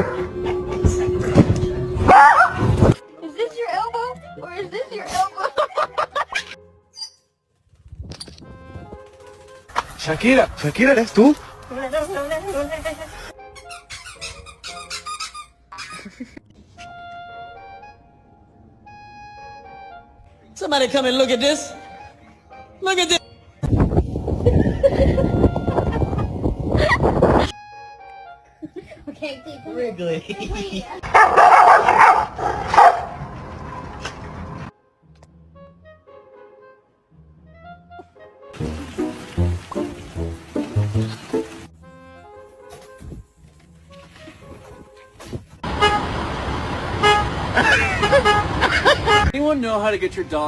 Is this your elbow? Or is this your elbow? Shakira, Shakira, ¿eres tú? Somebody come and look at this. Look at this. Okay, keep going. Wrigley. Wait. Anyone know how to get your dog